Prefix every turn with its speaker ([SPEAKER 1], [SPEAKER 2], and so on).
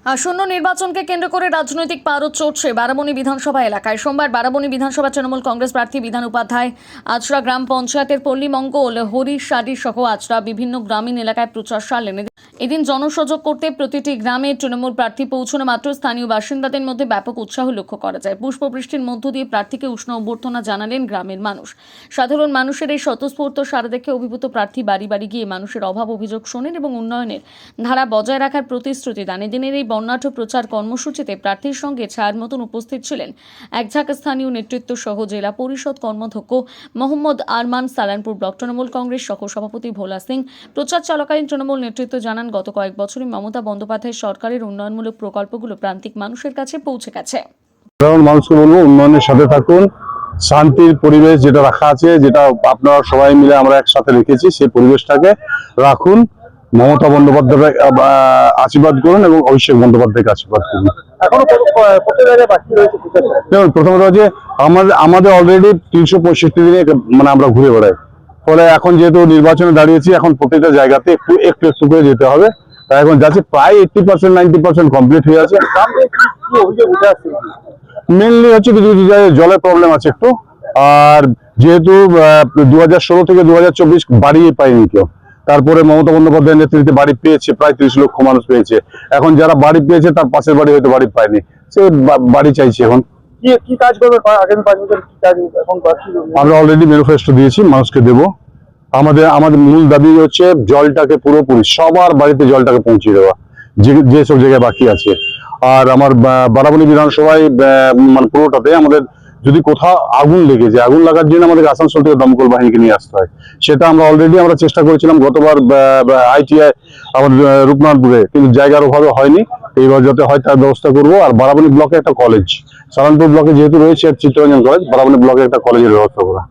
[SPEAKER 1] আসন্ন নির্বাচনকে কেন্দ্র করে রাজনৈতিক পারদ চড়ছে বারাবণী বিধানসভা এলাকায়। সোমবার বারাবণী বিধানসভা তৃণমূল কংগ্রেস প্রার্থী বিধান উপাধ্যায় আচরা গ্রাম পঞ্চায়েতের পল্লীমঙ্গল হরিশাড়ি সহ আচরা বিভিন্ন গ্রামীণ এলাকায় প্রচার সারলেন। এদিন জনসংযোগ করতে প্রতিটি গ্রামে তৃণমূল প্রার্থী পৌঁছানো মাত্র স্থানীয় বাসিন্দাদের মধ্যে ব্যাপক উৎসাহ লক্ষ্য করা যায়। পুষ্পবৃষ্টির মধ্য দিয়ে প্রার্থীকে উষ্ণ অভ্যর্থনা জানালেন গ্রামের মানুষ। সাধারণ মানুষের এই স্বতঃস্ফূর্ত সাড়া দেখে অভিভূত প্রার্থী বাড়ি বাড়ি গিয়ে মানুষের অভাব অভিযোগ শোনেন এবং উন্নয়নের ধারা বজায় রাখার প্রতিশ্রুতি দেন। এদিনের এই বর্ণাঢ্য প্রচার কর্মসূচিতে প্রার্থীর সঙ্গে ছায়ার মতন উপস্থিত ছিলেন এক ঝাঁক স্থানীয় নেতৃত্ব সহ জেলা পরিষদ কর্মাধ্যক্ষ মোহাম্মদ আরমান, সালানপুর ব্লক তৃণমূল কংগ্রেস সহ সভাপতি ভোলা সিং। প্রচার চলাকালীন তৃণমূল নেতৃত্ব জানান, গত কয়েক বছরে মমতা বন্দ্যোপাধ্যায় সরকারের উন্নয়নমূলক প্রকল্পগুলো প্রান্তিক মানুষের কাছে পৌঁছে গেছে।
[SPEAKER 2] মানুষকে বলবো, উন্নয়নের সাথে থাকুন, শান্তির পরিবেশ যেটা রাখা আছে, যেটা আপনারা সবাই মিলে আমরা একসাথে রেখেছি, সেই পরিবেশটাকে রাখুন। মমতা বন্দ্যোপাধ্যায় আশীর্বাদ করুন এবং অভিষেক বন্দ্যোপাধ্যায়কে আশীর্বাদ করুন। দেখুন, প্রথমত হচ্ছে আমাদের অলরেডি 365 দিনে মানে আমরা ঘুরে বেড়াই। ফলে এখন যেহেতু নির্বাচনে দাঁড়িয়েছি, এখন প্রত্যেকটা জায়গাতে একটু একটু করে যেতে হবে। তাই এখন যাচ্ছে প্রায় 80% 90% কমপ্লিট হয়ে আছে। মেনলি হচ্ছে কিছু কিছু জায়গায় জলের প্রবলেম আছে একটু। আর যেহেতু 2016 থেকে 2024 বাড়িয়ে পায়নি কেউ, তারপরে মমতা বন্দ্যোপাধ্যায়ের নেতৃত্বে বাড়ি পেয়েছে, প্রায় 30 লক্ষ মানুষ পেয়েছে। এখন যারা বাড়ি পেয়েছে তার পাশের বাড়ি হয়তো বাড়ি পায়নি, সে বাড়ি চাইছে। এখন
[SPEAKER 3] কি কাজ করবে আগামী 5 বছর, কি কাজ এখন
[SPEAKER 2] আমরা অলরেডি ম্যানিফেস্টো দিয়েছি, মানুষকে দেব। আমাদের মূল দাবি হচ্ছে জলটাকে পুরোপুরি সবার বাড়িতে জলটাকে পৌঁছে দেওয়া, যেসব জায়গায় বাকি আছে। আর আমার বারাবণী বিধানসভায় মানে পুরোটাতে আমাদের যদি কোথাও আগুন লেগে যায়, আগুন লাগার জন্য আমাদের আসানসোল থেকে দমকল বাহিনীকে নিয়ে আসতে হয়। সেটা আমরা অলরেডি চেষ্টা করেছিলাম গতবার ITI আমাদের রূপনাথপুরে, কিন্তু জায়গার অভাবে হয়নি। এইবার যাতে হয় তার ব্যবস্থা করবো। আর বারাবণী ব্লকে একটা কলেজ, সালানপুর ব্লকে যেহেতু রয়েছে চিত্তরঞ্জন কলেজ, বারাবণী ব্লকে একটা কলেজের ব্যবস্থা করা।